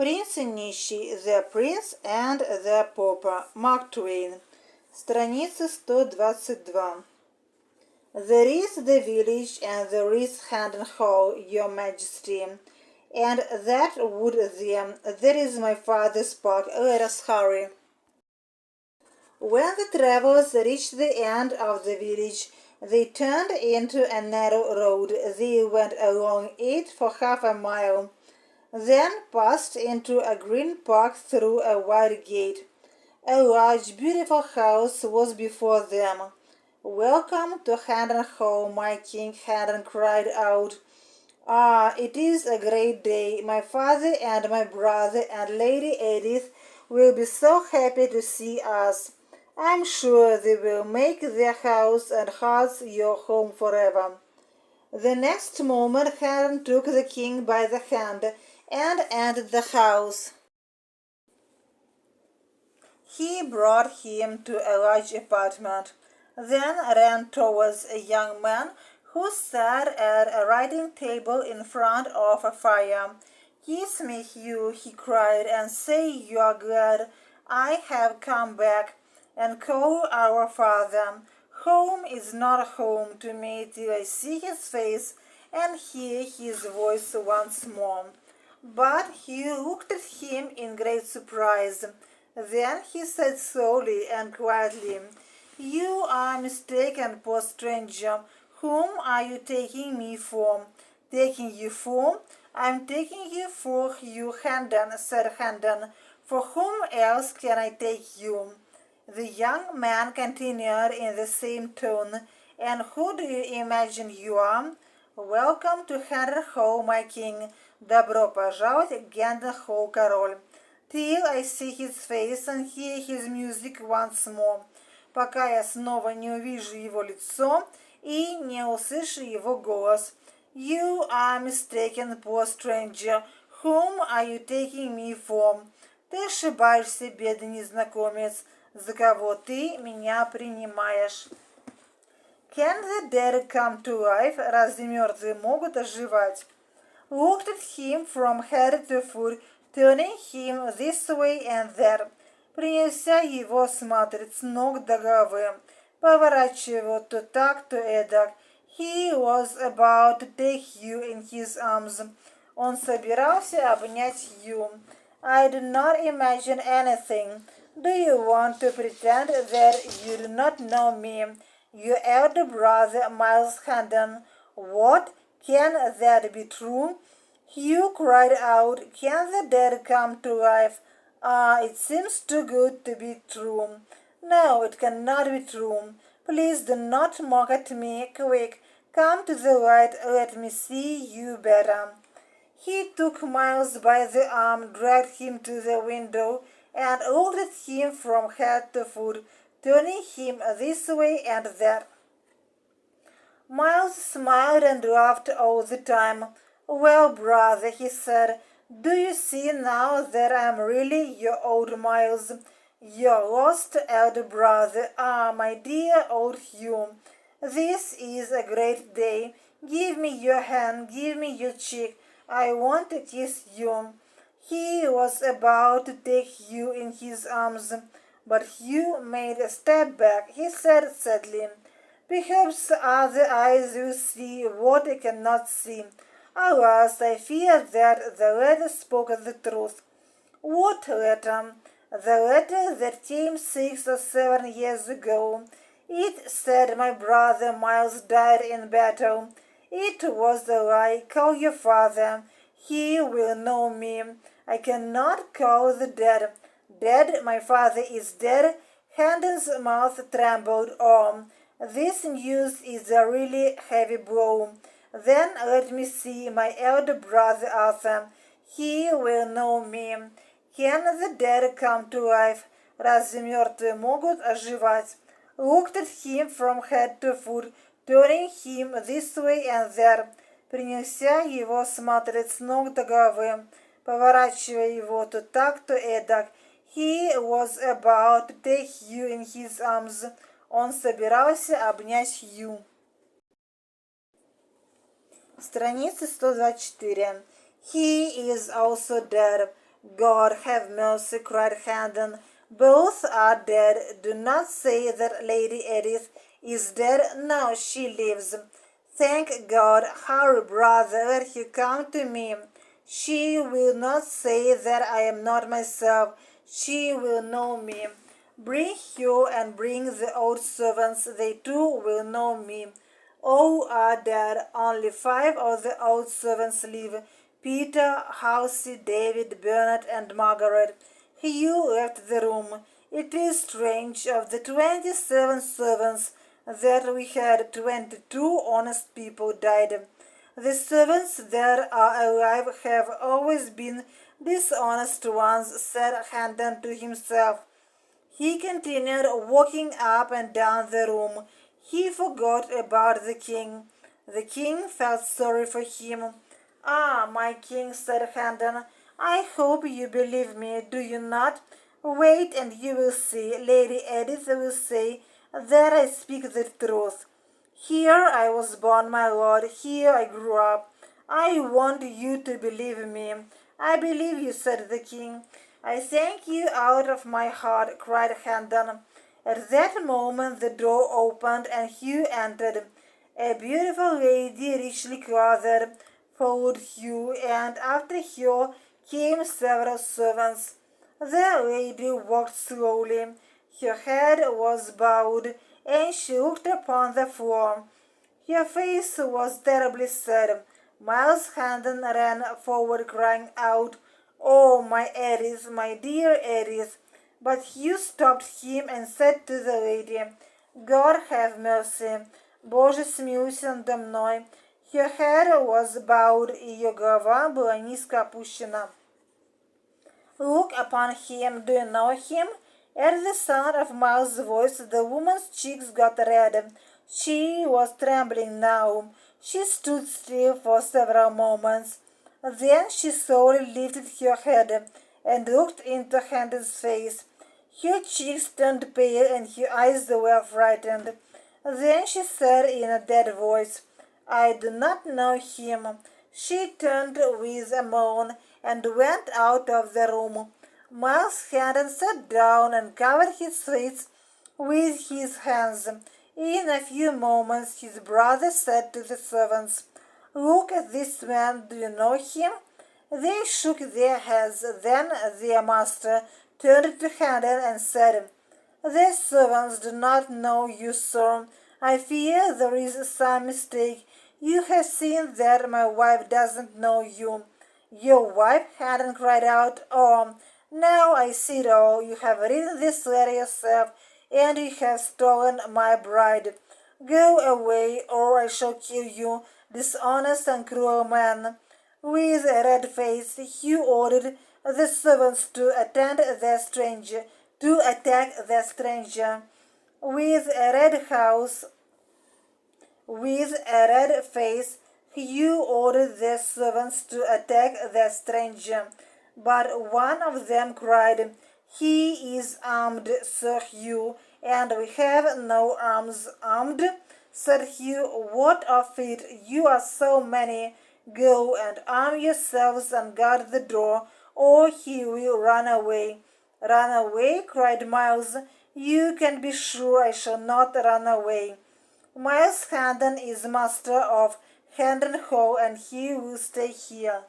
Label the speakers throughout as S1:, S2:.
S1: Принц и Нищий, The Prince and the Pauper, Марк Твейн. Страница 122. There is the village and there is Hendon Hall, your majesty, and that wood there is my father's park, let us hurry. When the travellers reached the end of the village, they turned into a narrow road. They went along it for half a mile, then passed into a green park through a wide gate. A large, beautiful house was before them. "Welcome to Hendon Hall, my king," Hendon cried out. "Ah, it is a great day. My father and my brother and Lady Edith will be so happy to see us. I'm sure they will make their house and hearts your home forever." The next moment Hendon took the king by the hand and entered the house. He brought him to a large apartment, then ran towards a young man who sat at a writing table in front of a fire. "Kiss me, Hugh," he cried, "and say you are glad I have come back, and call our father. Home is not home to me till I see his face and hear his voice once more." But Hugh looked at him in great surprise. Then he said slowly and quietly, "You are mistaken, poor stranger. Whom are you taking me for?" "Taking you for? I'm taking you for Hugh Hendon," said Hendon. "For whom else can I take you?" The young man continued in the same tone, "And who do you imagine you are?" "Welcome to Hendon Hall, my king. Добро пожаловать в Hendon Hall, король. Till I see his face and hear his music once more. Пока я снова не увижу его лицо и не услышу его голос. You are mistaken, poor stranger. Whom are you taking me for? Ты ошибаешься, бедный незнакомец. За кого ты меня принимаешь? Can the dead come to life? Разве мертвые могут оживать? Looked at him from head to foot, turning him this way and that. Принялся его осматривать с ног до головы, поворачивая его то так, то эдак. He was about to take you in his arms. Он собирался обнять Hugh. I do not imagine anything. Do you want to pretend that you do not know me? Your elder brother, Miles Hendon. What? Can that be true? Hugh cried out. Can the dead come to life? Ah, it seems too good to be true. No, it cannot be true. Please do not mock at me. Quick, come to the light. Let me see you better. He took Miles by the arm, dragged him to the window, and looked at him from head to foot, turning him this way and that. Miles smiled and laughed all the time. "Well, brother," he said, "do you see now that I am really your old Miles, your lost elder brother? Ah, my dear old Hugh, this is a great day. Give me your hand, give me your cheek. I want to kiss you." He was about to take Hugh in his arms, but Hugh made a step back. He said sadly, "Perhaps other eyes will see what I cannot see. Alas, I fear that the letter spoke the truth." "What letter?" "The letter that came 6 or 7 years ago. It said my brother Miles died in battle. It was a lie. Call your father. He will know me. I cannot call the dead." "Dead? My father is dead?" Hendon's mouth trembled. "Oh, this news is a really heavy blow. Then let me see my elder brother Arthur. He will know me. Can the dead come to life? Разве мертвые могут оживать?" Looked at him from head to foot, turning him this way and that. Принялся его осматривать с ног до головы, поворачивая его то так, то эдак. He was about to take Hugh in his arms. Он собирался обнять Hugh. Страница 124. He is also dead. God have mercy, cried Hendon. Both are dead. Do not say that Lady Edith is dead. No, she lives. Thank God. Hurry, brother, let her come to me. She will not say that I am not myself. She will know me. Bring her and bring the old servants. They too will know me. All are dead. Only 5 of the old servants live. Peter, Halsey, David, Bernard, and Margaret. Hugh left the room. It is strange, of the 27 servants that we had, 22 honest people died. The servants that are alive have always been dishonest ones, said Hendon to himself. He continued walking up and down the room. He forgot about the king. The king felt sorry for him. Ah, my king, said Hendon, I hope you believe me, do you not? Wait and you will see. Lady Edith will say that I speak the truth. Here I was born, my lord. Here I grew up. I want you to believe me. I believe you, said the king. I thank you out of my heart, cried Hendon. At that moment the door opened and Hugh entered. A beautiful lady, richly clothed, followed Hugh, and after her came several servants. The lady walked slowly. Her head was bowed, and she looked upon the floor. Her face was terribly sad. Miles Hendon ran forward, crying out, Oh, my Edith, my dear Edith! But Hugh stopped him and said to the lady, God have mercy. Боже, смилуйся надо мной. Her head was bowed, и ее голова была низко опущена. Look upon him. Do you know him? At the sound of Miles' voice, the woman's cheeks got red. She was trembling now. She stood still for several moments. Then she slowly lifted her head and looked into Hendon's face. Her cheeks turned pale and her eyes were frightened. Then she said in a dead voice, I do not know him. She turned with a moan and went out of the room. Miles Hendon sat down and covered his face with his hands. In a few moments his brother said to the servants, Look at this man, do you know him? They shook their heads. Then their master turned to Hendon and said, The servants do not know you, sir. I fear there is some mistake. You have seen that my wife doesn't know you. Your wife? Hendon cried out. Oh, now I see it all. You have written this letter yourself, and you have stolen my bride. Go away, or I shall kill you, dishonest and cruel man. With a red face, Hugh ordered the servants to attack the stranger. With a red face, Hugh ordered the servants to attack the stranger. But one of them cried, He is armed, Sir Hugh, and we have no arms. Armed? Said Hugh, what of it? You are so many. Go and arm yourselves and guard the door, or he will run away. Run away? Cried Miles. You can be sure I shall not run away. Miles Hendon is master of Hendon Hall, and he will stay here.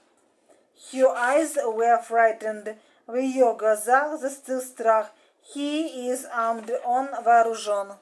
S1: Your eyes were frightened. В ее глазах застыл страх. He is armed, он вооружен.